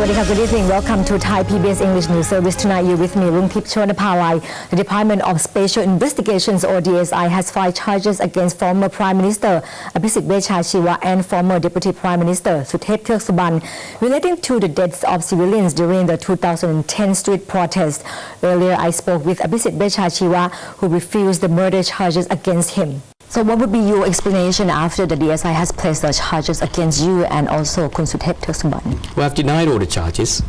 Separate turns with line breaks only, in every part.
Good evening. Welcome to Thai PBS English News Service. Tonight you're with me, Rungtip Chonapawai. The Department of Special Investigations or DSI has filed charges against former Prime Minister Abhisit Vejjajiva and former Deputy Prime Minister Suthep Thaugsuban relating to the deaths of civilians during the 2010 street protest. Earlier I spoke with Abhisit Vejjajiva, who refused the murder charges against him. So what would be your explanation after the DSI has placed the charges against you and also Kun Suthep Thaugsuban?
Well, I've denied all the charges.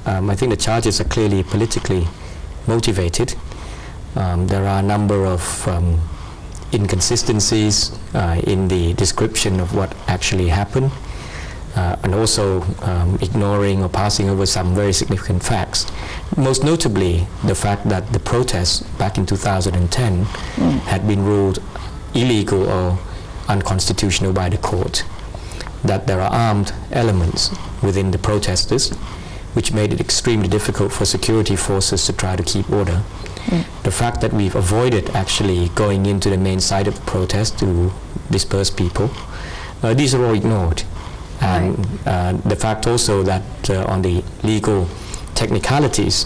I think the charges are clearly politically motivated. There are a number of inconsistencies in the description of what actually happened, and also ignoring or passing over some very significant facts. Most notably, the fact that the protests back in 2010 had been ruled illegal or unconstitutional by the court, that there are armed elements within the protesters which made it extremely difficult for security forces to try to keep order. The fact that we've avoided actually going into the main site of the protest to disperse people, these are all ignored. And the fact also that on the legal technicalities,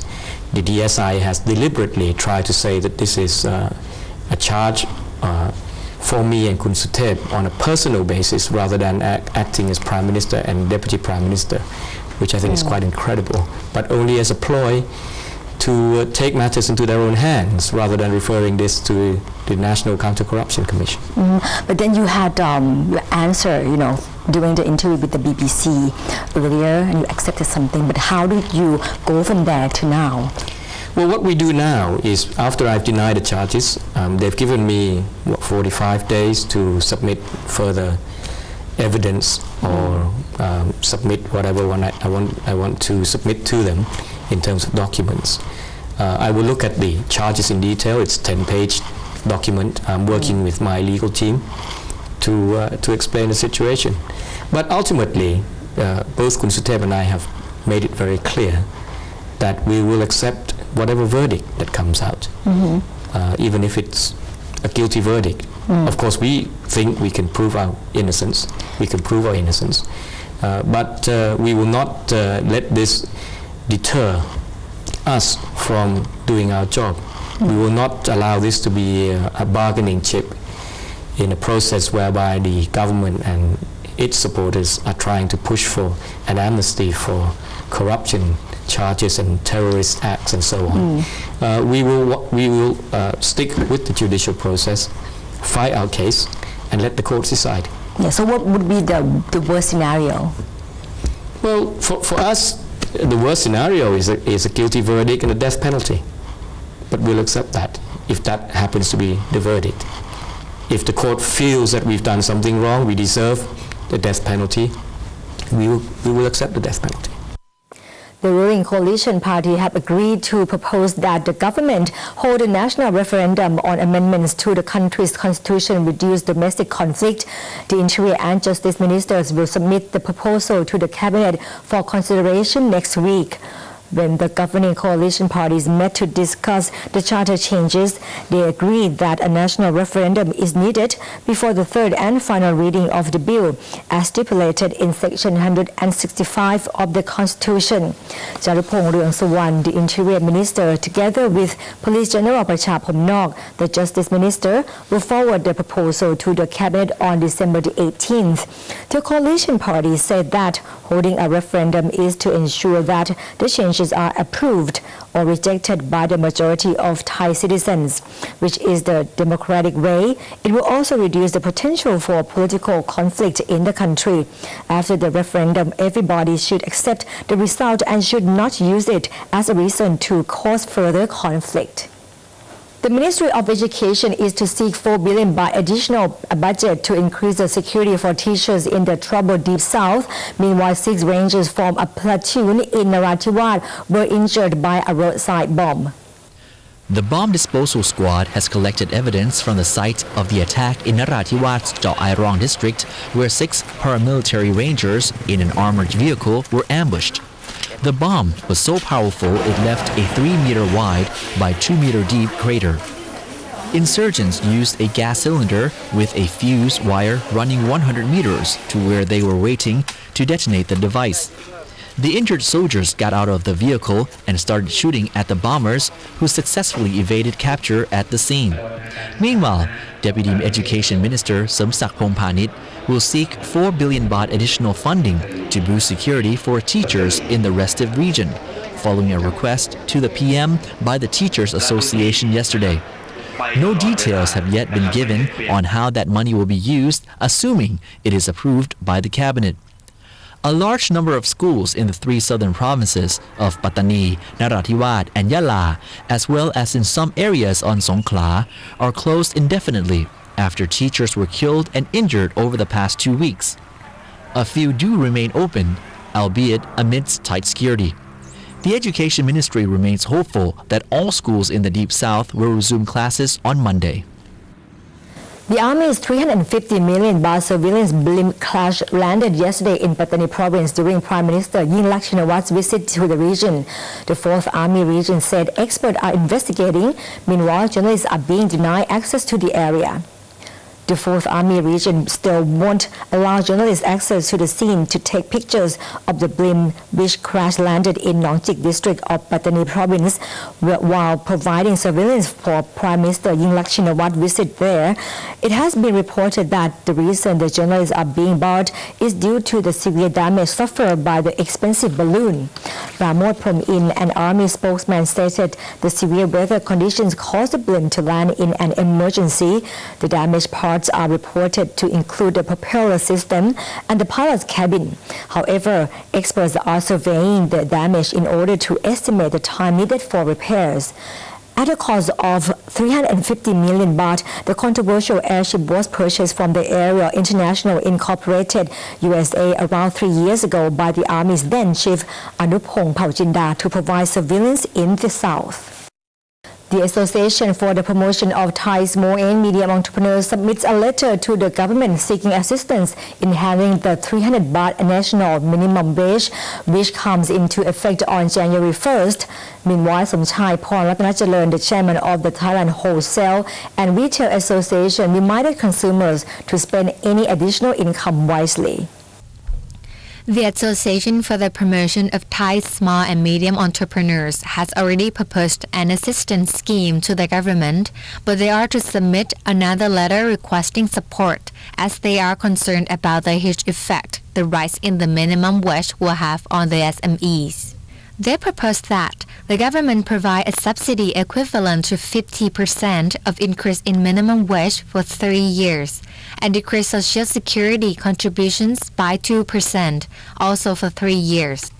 the DSI has deliberately tried to say that this is a charge for me and Kun Suthep on a personal basis rather than acting as Prime Minister and Deputy Prime Minister, which I think is quite incredible, but only as a ploy to take matters into their own hands rather than referring this to the National Counter-Corruption Commission.
But then you had your answer, during the interview with the BBC earlier, and you accepted something, but how did you go from there to now?
Well, what we do now is, after I've denied the charges, they've given me 45 days to submit further evidence or submit whatever I want to submit to them in terms of documents. I will look at the charges in detail. It's a 10-page document. I'm working with my legal team to explain the situation. But ultimately, both Kun Suthep and I have made it very clear that we will accept whatever verdict that comes out, even if it's a guilty verdict. Of course, we think we can prove our innocence. We can prove our innocence, but we will not let this deter us from doing our job. We will not allow this to be a bargaining chip in a process whereby the government and its supporters are trying to push for an amnesty for corruption charges and terrorist acts and so on. We will stick with the judicial process, fight our case, and let the courts decide.
Yeah. So what would be the worst scenario?
Well, for us, the worst scenario is a guilty verdict and a death penalty. But we'll accept that if that happens to be the verdict. If the court feels that we've done something wrong, we deserve the death penalty, we will accept the death penalty.
The ruling coalition party have agreed to propose that the government hold a national referendum on amendments to the country's constitution to reduce domestic conflict. The Interior and Justice ministers will submit the proposal to the cabinet for consideration next week. When the governing coalition parties met to discuss the charter changes, they agreed that a national referendum is needed before the third and final reading of the bill, as stipulated in Section 165 of the Constitution. Jarupong Ruangsawan, the Interior Minister, together with Police General Prachapomnok, the Justice Minister, will forward the proposal to the cabinet on December the 18th. The coalition parties said that holding a referendum is to ensure that the changes are approved or rejected by the majority of Thai citizens, which is the democratic way. It will also reduce the potential for political conflict in the country. After the referendum, everybody should accept the result and should not use it as a reason to cause further conflict. The Ministry of Education is to seek 4 billion by additional budget to increase the security for teachers in the troubled Deep South. Meanwhile, 6 rangers from a platoon in Narathiwat were injured by a roadside bomb.
The bomb disposal squad has collected evidence from the site of the attack in Narathiwat's Jao-Ai-Rong district, where 6 paramilitary rangers in an armored vehicle were ambushed. The bomb was so powerful it left a 3-meter wide by 2-meter deep crater. Insurgents used a gas cylinder with a fuse wire running 100 meters to where they were waiting to detonate the device. The injured soldiers got out of the vehicle and started shooting at the bombers, who successfully evaded capture at the scene. Meanwhile, Deputy Education Minister Somsak Phongpanit will seek 4 billion baht additional funding to boost security for teachers in the restive region, following a request to the PM by the Teachers Association yesterday. No details have yet been given on how that money will be used, assuming it is approved by the cabinet. A large number of schools in the 3 southern provinces of Pattani, Narathiwat and Yala, as well as in some areas on Songkhla, are closed indefinitely after teachers were killed and injured over the past 2 weeks. A few do remain open, albeit amidst tight security. The Education Ministry remains hopeful that all schools in the Deep South will resume classes on Monday.
The Army's 350 million baht surveillance blimp crash landed yesterday in Pattani province during Prime Minister Yingluck Shinawat's visit to the region. The 4th Army region said experts are investigating. Meanwhile, journalists are being denied access to the area. The 4th Army region still won't allow journalists access to the scene to take pictures of the blimp which crash landed in Nongchik district of Pattani province while providing surveillance for Prime Minister Yingluck Shinawat's visit there. It has been reported that the reason the journalists are being barred is due to the severe damage suffered by the expensive balloon. Pramod Phromin, an Army spokesman, stated the severe weather conditions caused the blimp to land in an emergency. The damaged parts are reported to include the propeller system and the pilot's cabin. However, experts are surveying the damage in order to estimate the time needed for repairs. At a cost of 350 million baht, the controversial airship was purchased from the Aerial International Incorporated USA around 3 years ago by the Army's then Chief Anuphong Phawjinda to provide surveillance in the south. The Association for the Promotion of Thai Small and Medium Entrepreneurs submits a letter to the government seeking assistance in handling the 300 baht national minimum wage, which comes into effect on January 1st. Meanwhile, Somchai Pornratanachalerm, the chairman of the Thailand Wholesale and Retail Association, reminded consumers to spend any additional income wisely.
The Association for the Promotion of Thai Small and Medium Entrepreneurs has already proposed an assistance scheme to the government, but they are to submit another letter requesting support as they are concerned about the huge effect the rise in the minimum wage will have on the SMEs. They propose that the government provide a subsidy equivalent to 50% of increase in minimum wage for 3 years and decrease social security contributions by 2%, also for 3 years.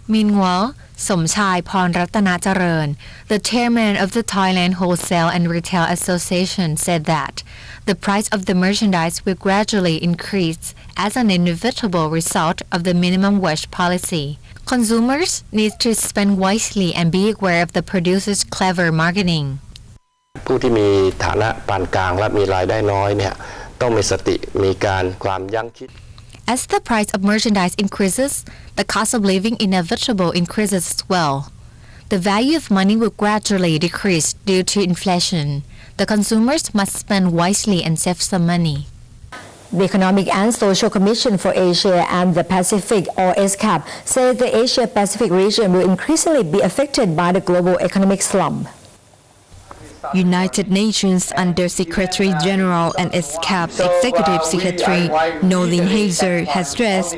Meanwhile, Somchai Pornratanachalerm, the chairman of the Thailand Wholesale and Retail Association, said that the price of the merchandise will gradually increase as an inevitable result of the minimum wage policy. Consumers need to spend wisely and be aware of the producer's clever marketing.
ผู้ที่มีฐานะปานกลางและมีรายได้น้อยเนี่ยต้องมีสติมีการความยั้งคิด
As the price of merchandise increases, the cost of living inevitable increases as well. The value of money will gradually decrease due to inflation. The consumers must spend wisely and save some money.
The Economic and Social Commission for Asia and the Pacific, or ESCAP, says the Asia-Pacific region will increasingly be affected by the global economic slump.
United Nations Under-Secretary General and ESCAP Executive Secretary Noeleen Heyzer has stressed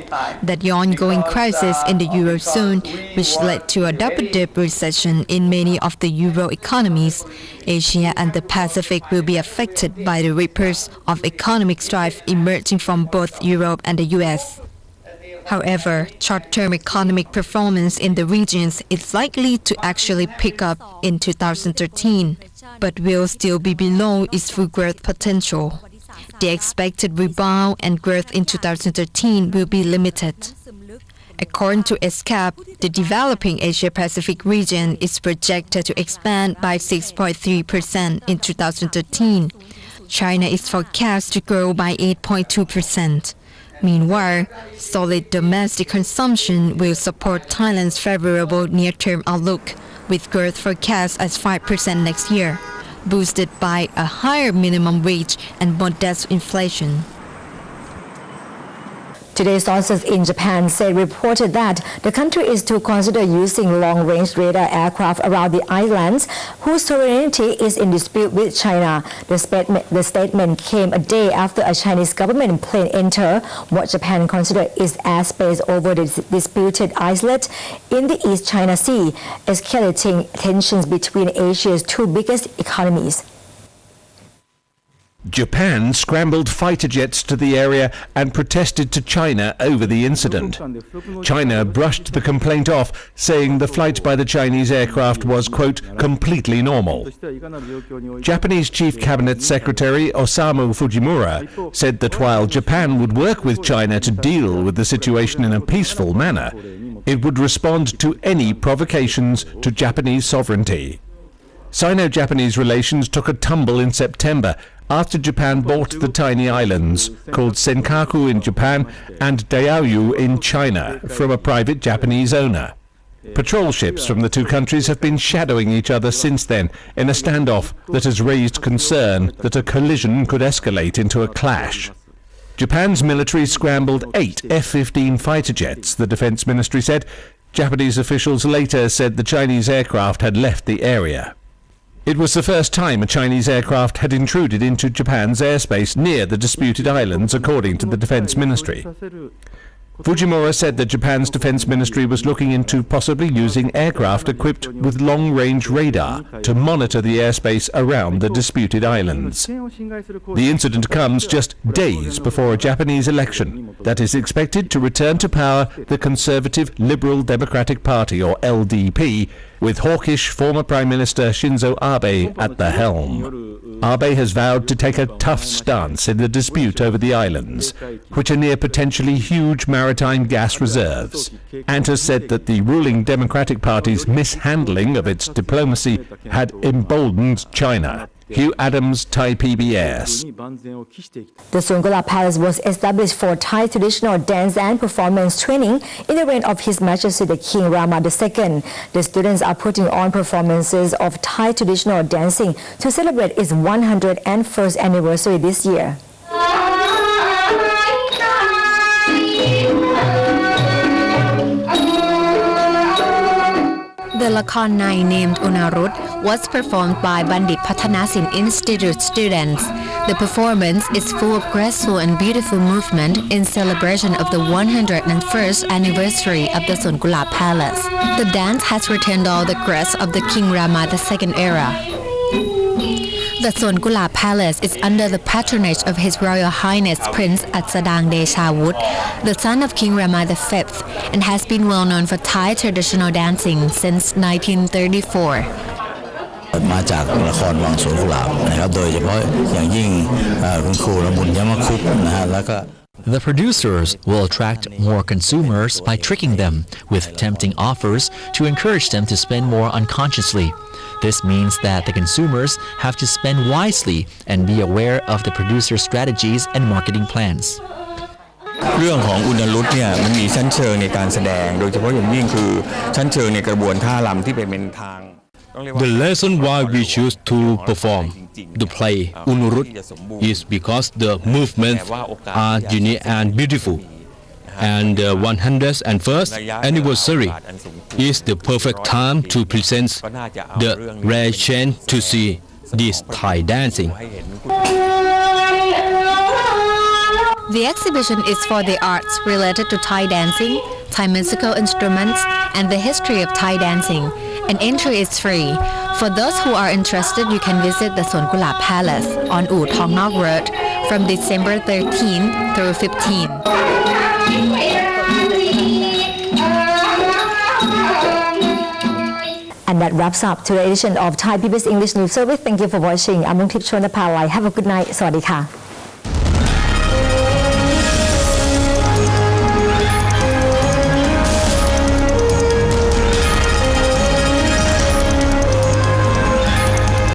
that the ongoing crisis in the Eurozone, which led to a double-dip recession in many of the Euro economies, Asia and the Pacific will be affected by the ripples of economic strife emerging from both Europe and the US. However, short-term economic performance in the regions is likely to actually pick up in 2013, but will still be below its full growth potential. The expected rebound and growth in 2013 will be limited. According to ESCAP, the developing Asia-Pacific region is projected to expand by 6.3% in 2013. China is forecast to grow by 8.2%. Meanwhile, solid domestic consumption will support Thailand's favorable near-term outlook, with growth forecast as 5% next year, boosted by a higher minimum wage and modest inflation.
Today, sources in Japan reported that the country is to consider using long-range radar aircraft around the islands whose sovereignty is in dispute with China. The statement came a day after a Chinese government plane entered what Japan considers is airspace over the disputed islet in the East China Sea, escalating tensions between Asia's two biggest economies.
Japan scrambled fighter jets to the area and protested to China over the incident. China brushed the complaint off, saying the flight by the Chinese aircraft was, quote, completely normal. Japanese Chief Cabinet Secretary Osamu Fujimura said that while Japan would work with China to deal with the situation in a peaceful manner, it would respond to any provocations to Japanese sovereignty. Sino-Japanese relations took a tumble in September after Japan bought the tiny islands, called Senkaku in Japan and Diaoyu in China, from a private Japanese owner. Patrol ships from the two countries have been shadowing each other since then in a standoff that has raised concern that a collision could escalate into a clash. Japan's military scrambled 8 F-15 fighter jets, the Defense Ministry said. Japanese officials later said the Chinese aircraft had left the area. It was the first time a Chinese aircraft had intruded into Japan's airspace near the disputed islands, according to the Defense Ministry. Fujimura said that Japan's Defense Ministry was looking into possibly using aircraft equipped with long-range radar to monitor the airspace around the disputed islands. The incident comes just days before a Japanese election that is expected to return to power the Conservative Liberal Democratic Party, or LDP, with hawkish former Prime Minister Shinzo Abe at the helm. Abe has vowed to take a tough stance in the dispute over the islands, which are near potentially huge maritime gas reserves, and has said that the ruling Democratic Party's mishandling of its diplomacy had emboldened China. Hugh Adams, ThaiPBS.
The Songkla Palace was established for Thai traditional dance and performance training in the reign of His Majesty the King Rama II. The students are putting on performances of Thai traditional dancing to celebrate its 101st anniversary this year.
The Lakon Nai named Unarut was performed by Bandit Pathanasin Institute students. The performance is full of graceful and beautiful movement in celebration of the 101st anniversary of the Songkla Palace. The dance has retained all the grace of the King Rama II era. The Songkla Palace is under the patronage of His Royal Highness Prince Atsadang Deshawut, the son of King Rama V, and has been well known for Thai traditional dancing since 1934.
มาจากละครวังสวนกุหลาบนะครับโดยเฉพาะอย่างยิ่งคุณครูละมุนยมคุปนะฮะแล้วก็
The producers will attract more consumers by tricking them with tempting offers to encourage them to spend more unconsciously. This means that the consumers have to spend wisely and be aware of the producer's strategies and marketing plans.
เรื่องของอุณรุตเนี่ยมันมีชั้นเชิงในการแสดงโดยเฉพาะอย่างยิ่งคือชั้นเชิงในกระบวนท่ารำที่เป็นทาง
The reason why we choose to perform the play Unurut is because the movements are unique and beautiful, and the 101st anniversary is the perfect time to present the rare chance to see this Thai dancing.
The exhibition is for the arts related to Thai dancing, Thai musical instruments, and the history of Thai dancing. And entry is free. For those who are interested, you can visit the Songkla Palace on U Thong Nok Road from December 13 through 15.
And that wraps up today's edition of Thai PBS English News Service. Thank you for watching. I'm Nungtip Chonapalai. Have a good night. สวัสดีค่ะ